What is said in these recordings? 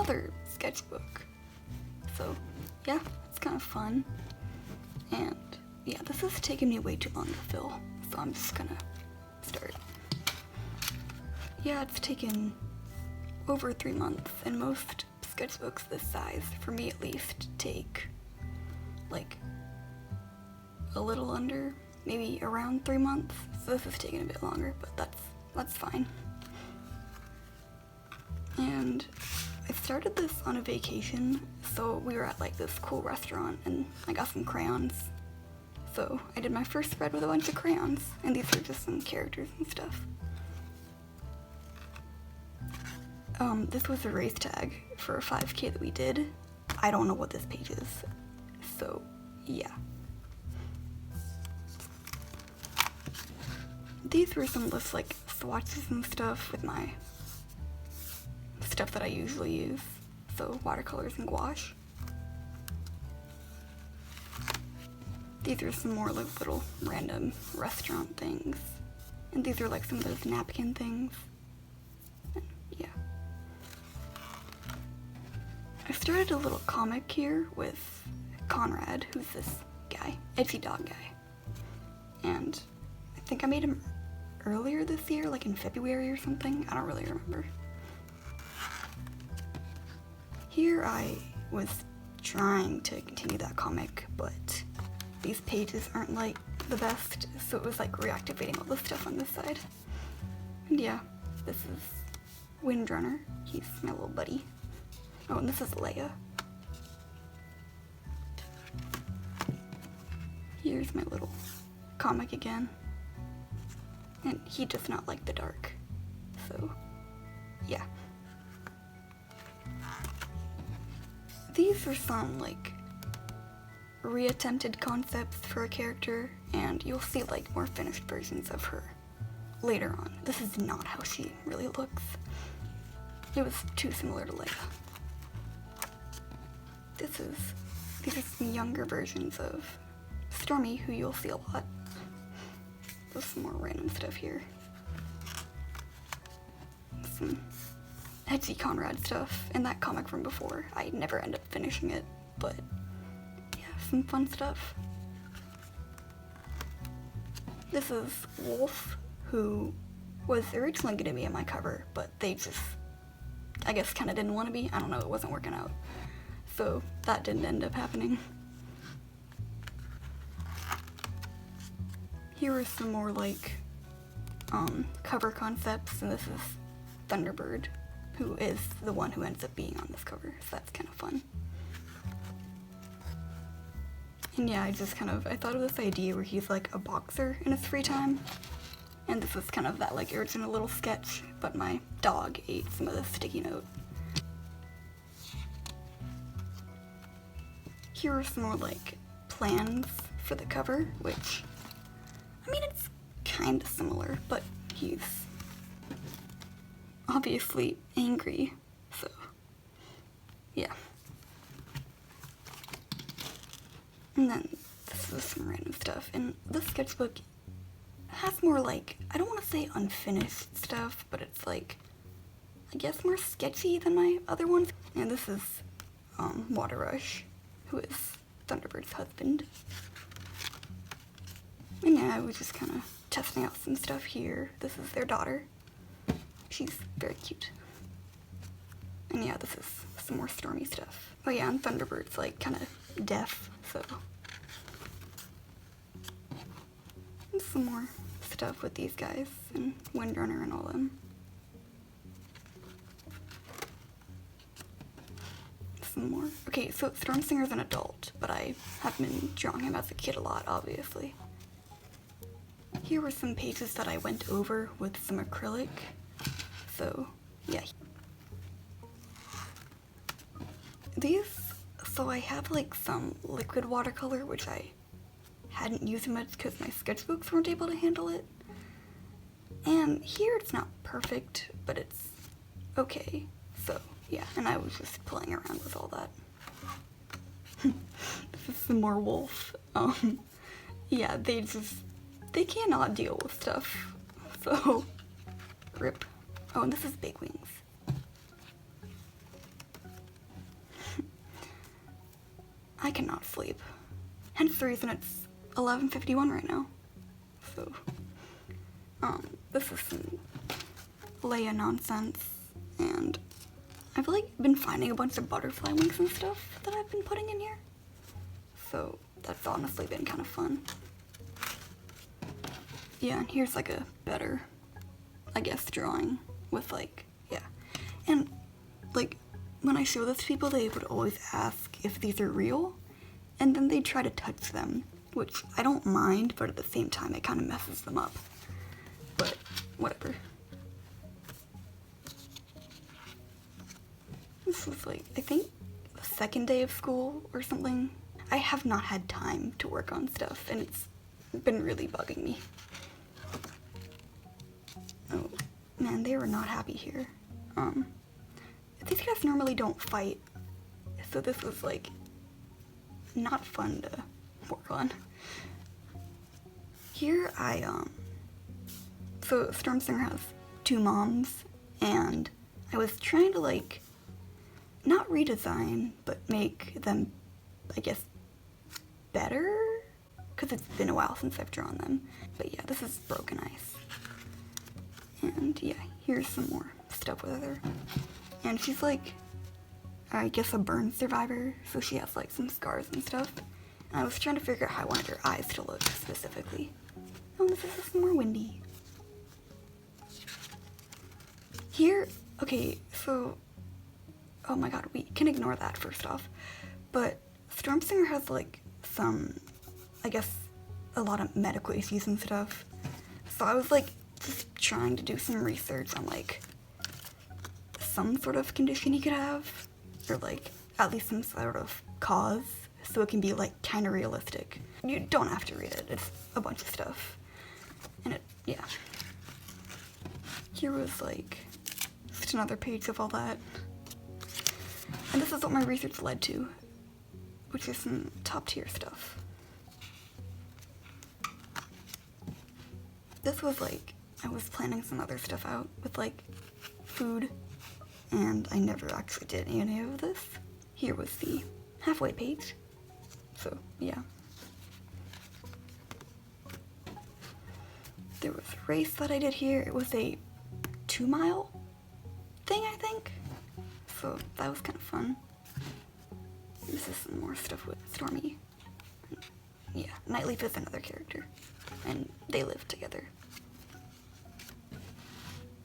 another sketchbook. So yeah, it's kind of fun. And yeah, this has taken me way too long to fill, so I'm just gonna start. Yeah, it's taken over 3 months, and most sketchbooks this size, for me at least, take like a little under, maybe around 3 months. So this has taken a bit longer, but that's fine. And I started this on a vacation, so we were at like this cool restaurant and I got some crayons. So I did my first spread with a bunch of crayons, and these are just some characters and stuff. This was a race tag for a 5K that we did. I don't know what this page is, so yeah. These were some just like swatches and stuff with my stuff that I usually use, so watercolors and gouache. These are some more like little random restaurant things, and these are like some of those napkin things. And yeah. I started a little comic here with Conrad, who's this guy, edgy dog guy. And I think I made him earlier this year, like in February or something. I don't really remember. Here I was trying to continue that comic, but these pages aren't like the best, so it was like reactivating all the stuff on this side. And yeah, this is Windrunner. He's my little buddy. Oh, and this is Leia. Here's my little comic again. And he does not like the dark, so yeah. These are some like reattempted concepts for a character, and you'll see like more finished versions of her later on. This is not how she really looks. It was too similar to Leia. These are some younger versions of Stormy, who you'll see a lot. There's some more random stuff here. Some edgy Conrad stuff, and that comic from before. I never end up finishing it, but yeah, some fun stuff. This is Wolf, who was originally going to be on my cover, but they just, I guess, kind of didn't want to be. I don't know, it wasn't working out. So that didn't end up happening. Here are some more like cover concepts, and this is Thunderbird, who is the one who ends up being on this cover, so that's kind of fun. And yeah, I thought of this idea where he's like a boxer in his free time, and this is kind of that like original little sketch, but my dog ate some of the sticky note. Here are some more like plans for the cover, which, I mean, it's kind of similar, but he's obviously angry, so yeah. And then this is some random stuff, and this sketchbook has more like, I don't want to say unfinished stuff, but it's like, I guess more sketchy than my other ones. And this is Water Rush, who is Thunderbird's husband. And yeah, I was just kind of testing out some stuff here. This is their daughter. She's very cute. And yeah, this is some more Stormy stuff. Oh yeah, and Thunderbird's like kind of deaf, so. And some more stuff with these guys, and Windrunner and all them. Some more. Okay, so Stormsinger's an adult, but I have been drawing him as a kid a lot, obviously. Here were some pages that I went over with some acrylic, so yeah. So I have like some liquid watercolor, which I hadn't used much because my sketchbooks weren't able to handle it. And here it's not perfect, but it's okay. So yeah, and I was just playing around with all that. This is some more Wolf. Yeah, they cannot deal with stuff, so rip. Oh, and this is Big Wings. I cannot sleep. Hence the reason it's 11:51 right now. So, this is some Leia nonsense, and I've like been finding a bunch of butterfly wings and stuff that I've been putting in here. So that's honestly been kind of fun. Yeah, and here's like a better, I guess, drawing with like, yeah. And like, when I show this to people, they would always ask if these are real, and then they try to touch them, which I don't mind, but at the same time, it kind of messes them up. But whatever. This was like, I think, the second day of school or something. I have not had time to work on stuff, and it's been really bugging me. Oh, man, they were not happy here. These guys normally don't fight, so this was like not fun to work on. Here so Storm Singer has two moms, and I was trying to like not redesign, but make them, I guess, better, because it's been a while since I've drawn them. But yeah, this is Broken Ice. And yeah, here's some more stuff with her. And she's like, I guess, a burn survivor, so she has like some scars and stuff. And I was trying to figure out how I wanted her eyes to look specifically. Oh, this is just more windy. Here, okay, so, oh my god, we can ignore that first off. But Storm Singer has like some, I guess, a lot of medical issues and stuff. So I was like just trying to do some research on like some sort of condition he could have, or like at least some sort of cause, so it can be like kind of realistic. You don't have to read it, it's a bunch of stuff. And it, yeah. Here was like just another page of all that. And this is what my research led to, which is some top tier stuff. This was like, I was planning some other stuff out with like food, and I never actually did any of this. Here was the halfway page. So, yeah. There was a race that I did here. It was a 2-mile thing, I think. So that was kind of fun. This is some more stuff with Stormy. Yeah, Nightleaf is another character, and they live together.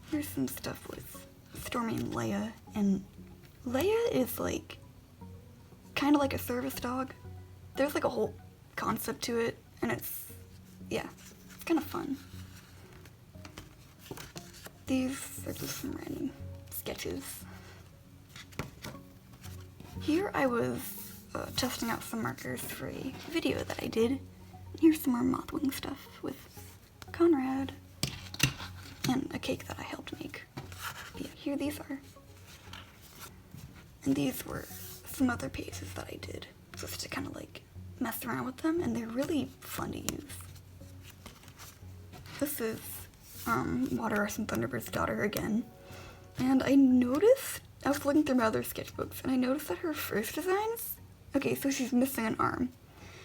Here's some stuff with Stormy and Leia, and Leia is like kind of like a service dog. There's like a whole concept to it, and it's, yeah, it's kind of fun. These are just some random sketches. Here I was testing out some markers for a video that I did. Here's some more Mothwing stuff with Conrad, and a cake that I helped make. But yeah, here these are. And these were some other pages that I did, just to kind of like mess around with them, and they're really fun to use. This is Water Rush and Thunderbird's daughter again. And I noticed, I was looking through my other sketchbooks, and I noticed that her first designs, okay, so she's missing an arm.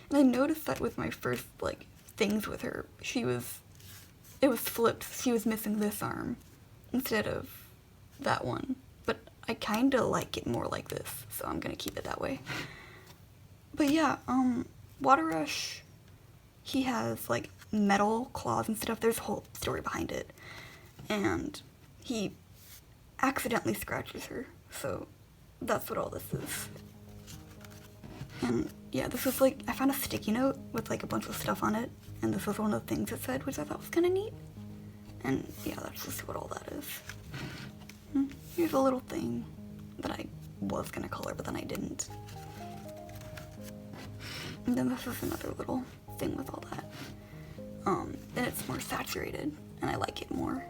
And I noticed that with my first, like, things with her, it was flipped. She was missing this arm instead of that one. But I kind of like it more like this, so I'm gonna keep it that way. But yeah, Water Rush, he has, like, metal claws and stuff. There's a whole story behind it. And he accidentally scratches her, so that's what all this is. And yeah, this was like, I found a sticky note with like a bunch of stuff on it, and this was one of the things it said, which I thought was kind of neat. And yeah, that's just what all that is. Here's a little thing that I was gonna color, but then I didn't. And then this is another little thing with all that. And it's more saturated, and I like it more.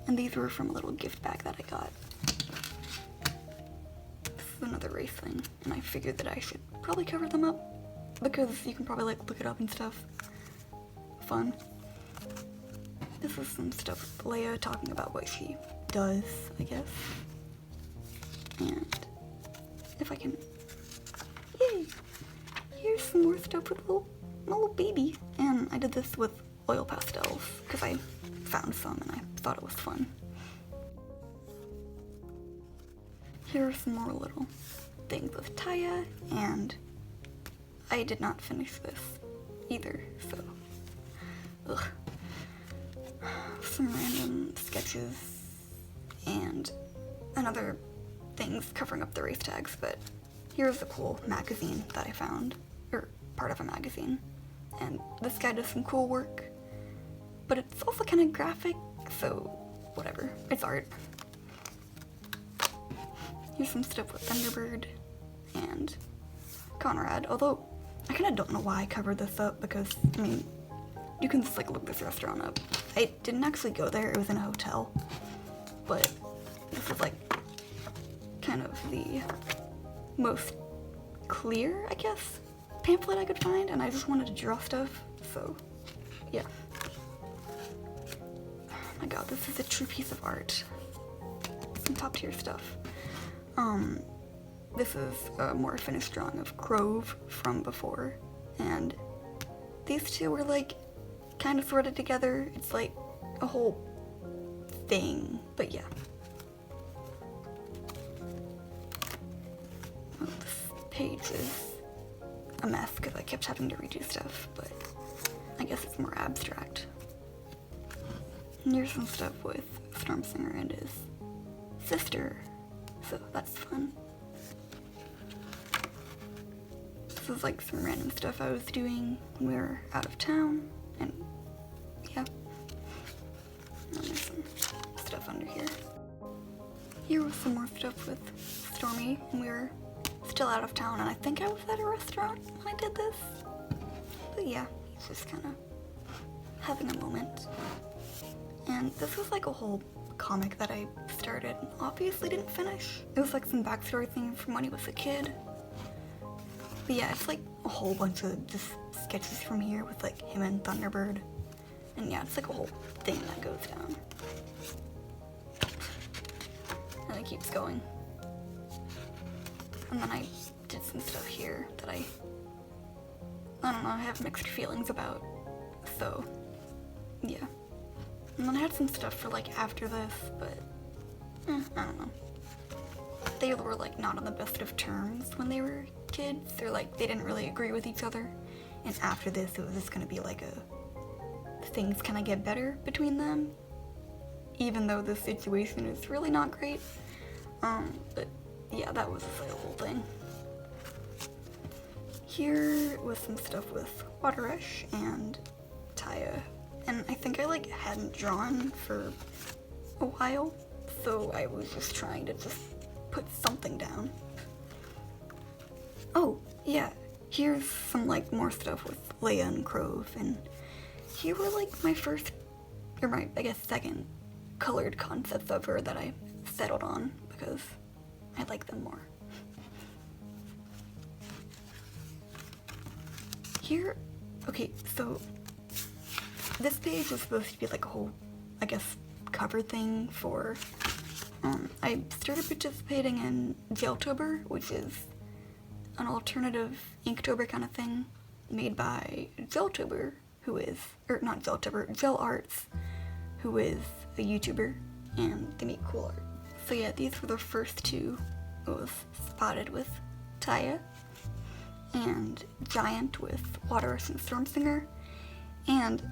And these were from a little gift bag that I got. This is another race thing, and I figured that I should probably cover them up, because you can probably like look it up and stuff. Fun. This is some stuff with Leia talking about what she does, I guess. And if I can, yay! stuff with a little baby. And I did this with oil pastels because I found some and I thought it was fun. Here are some more little things with Taya, and I did not finish this either, so ugh. Some random sketches and other things covering up the race tags, but here's a cool magazine that I found, or part of a magazine, and this guy does some cool work, but it's also kind of graphic, so whatever, it's art. Here's some stuff with Thunderbird and Conrad, although I kind of don't know why I covered this up because, I mean, you can just like look this restaurant up. I didn't actually go there, it was in a hotel, but this is like kind of the most clear, I guess, pamphlet I could find, and I just wanted to draw stuff, so yeah. Oh my god, this is a true piece of art. Some top tier stuff. This is a more finished drawing of Grove from before, and these two were like kind of sorted together. It's like a whole thing, but yeah. Well, this page is a mess because I kept having to redo stuff, but I guess it's more abstract. And here's some stuff with Stormsinger and his sister, so that's fun. This is like some random stuff I was doing when we were out of town, and yeah. And there's some stuff under here. Here was some more stuff with Stormy when we were still out of town, and I think I was at a restaurant when I did this. But yeah, he's just kind of having a moment. And this was like a whole comic that I started and obviously didn't finish. It was like some backstory thing from when he was a kid. But yeah, it's like a whole bunch of just sketches from here with like him and Thunderbird. And yeah, it's like a whole thing that goes down. And it keeps going. And then I did some stuff here that I don't know, I have mixed feelings about. So, yeah. And then I had some stuff for like after this, but I don't know. They were like not on the best of terms when they were kids. They're like, they didn't really agree with each other. And after this, it was just gonna be like things kind of get better between them. Even though the situation is really not great. But yeah, that was the whole thing. Here was some stuff with Water Rush and Taya. And I think I like hadn't drawn for a while, so I was just trying to just put something down. Oh, yeah, here's some like more stuff with Leia and Grove, and here were like my first, or my, I guess, second colored concepts of her that I settled on because I like them more. Here, okay, so this page was supposed to be like a whole, I guess, cover thing for, I started participating in Geltober, which is an alternative Inktober kind of thing made by Geltober, who is, or not Geltober, Gel Arts, who is a YouTuber, and they make cool art. So yeah, these were the first two. It was Spotted with Taya, and Giant with Water Rush and Stormsinger, and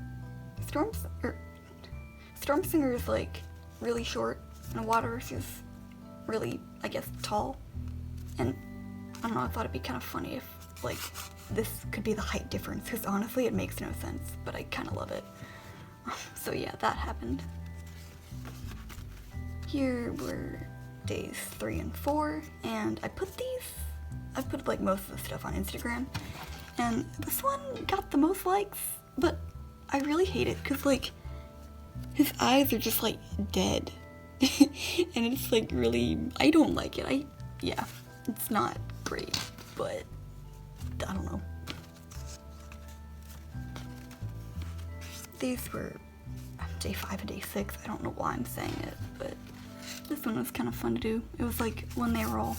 Stormsinger is like really short, and Water Rush is really, I guess, tall. And I don't know, I thought it'd be kind of funny if like this could be the height difference, because honestly it makes no sense, but I kind of love it. So yeah, that happened. Here were days 3 and 4, and I put like most of the stuff on Instagram, and this one got the most likes, but I really hate it because like his eyes are just like dead. And it's like really, I don't like it. Yeah, it's not great, but I don't know. These were day 5 and day 6. I don't know why I'm saying it, but this one was kind of fun to do. It was like when they were all,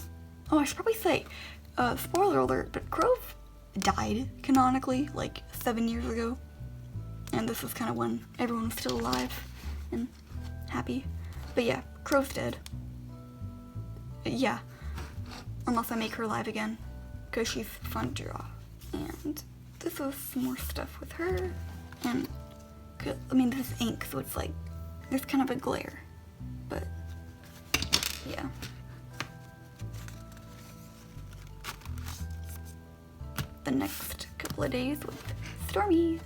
oh, I should probably say, spoiler alert, but Grove died canonically like 7 years ago. And this is kind of when everyone was still alive and happy. But yeah, Crow's dead. Yeah, unless I make her alive again, because she's fun to draw. And this is some more stuff with her. And, I mean, this is ink, so it's like, there's kind of a glare. But, yeah. The next couple of days with Stormy.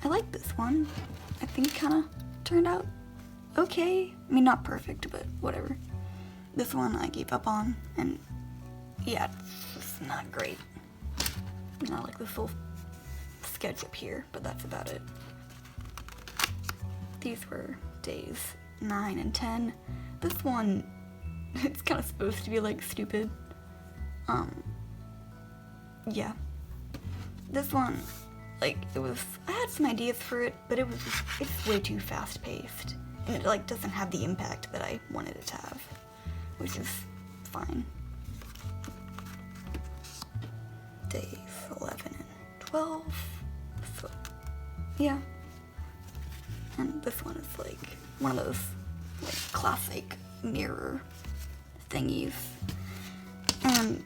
I like this one. I think it kind of turned out okay. I mean, not perfect, but whatever. This one I gave up on, and yeah, it's just not great. And I like this little sketch up here, but that's about it. These were days 9 and 10. This one, it's kind of supposed to be like stupid. Yeah. This one, like, I had some ideas for it, but it's way too fast paced. And it like doesn't have the impact that I wanted it to have, which is fine. Days 11 and 12, so yeah. And this one is like one of those like classic mirror thingies. And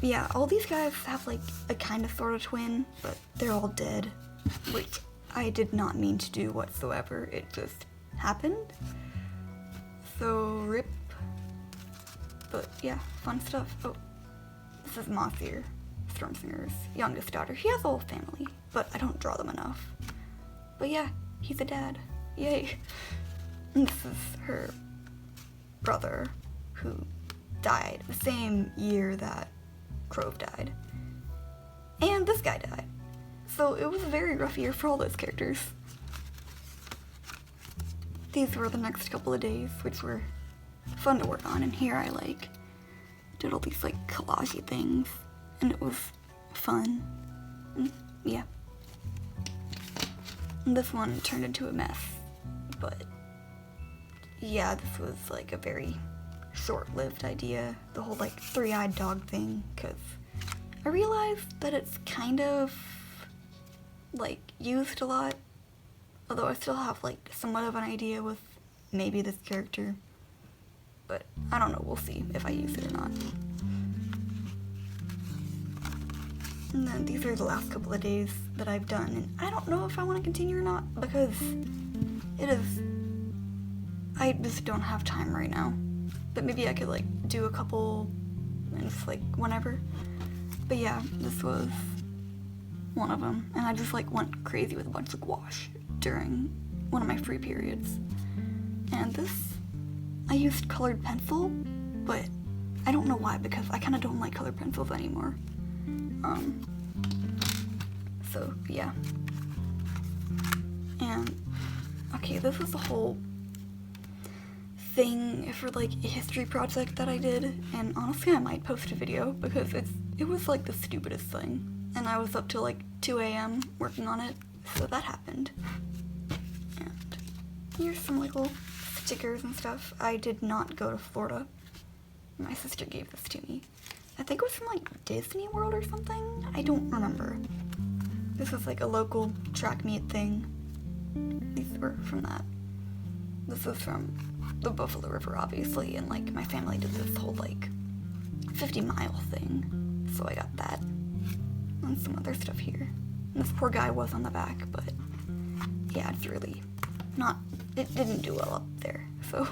yeah, all these guys have like a kind of sort of twin, but they're all dead, which I did not mean to do whatsoever. It just happened. So rip. But yeah, fun stuff. Oh, this is Mossier, Stormsinger's youngest daughter. He has a whole family, but I don't draw them enough. But yeah, he's a dad. Yay. And this is her brother, who died the same year that Crove died. And this guy died. So it was a very rough year for all those characters. These were the next couple of days, which were fun to work on, and here I like did all these like collagey things, and it was fun. And, yeah. And this one turned into a mess, but yeah, this was like a very short-lived idea, the whole like three-eyed dog thing, because I realized that it's kind of like used a lot, although I still have like somewhat of an idea with maybe this character, but I don't know, we'll see if I use it or not. And then these are the last couple of days that I've done, and I don't know if I want to continue or not, because I just don't have time right now. But maybe I could like do a couple and just like whenever. But yeah, this was one of them, and I just like went crazy with a bunch of gouache during one of my free periods. And this, I used colored pencil, but I don't know why, because I kind of don't like colored pencils anymore. So yeah. And okay, this was a whole thing for like a history project that I did, and honestly I might post a video because it was like the stupidest thing, and I was up till like 2 a.m. working on it, so that happened. And here's some like little stickers and stuff. I did not go to Florida. My sister gave this to me. I think it was from like Disney World or something. I don't remember. This is like a local track meet thing. These were from that. This was from the Buffalo River, obviously, and like my family did this whole like 50-mile thing, so I got that. And some other stuff here. And this poor guy was on the back, but yeah, it's really not, it didn't do well up there, so.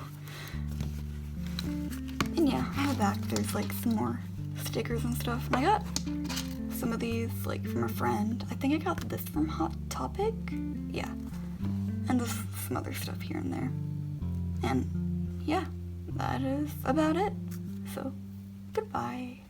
And yeah, on the back there's like some more stickers and stuff, and I got some of these like from a friend. I think I got this from Hot Topic, yeah. And there's some other stuff here and there. And yeah, that is about it. So, goodbye.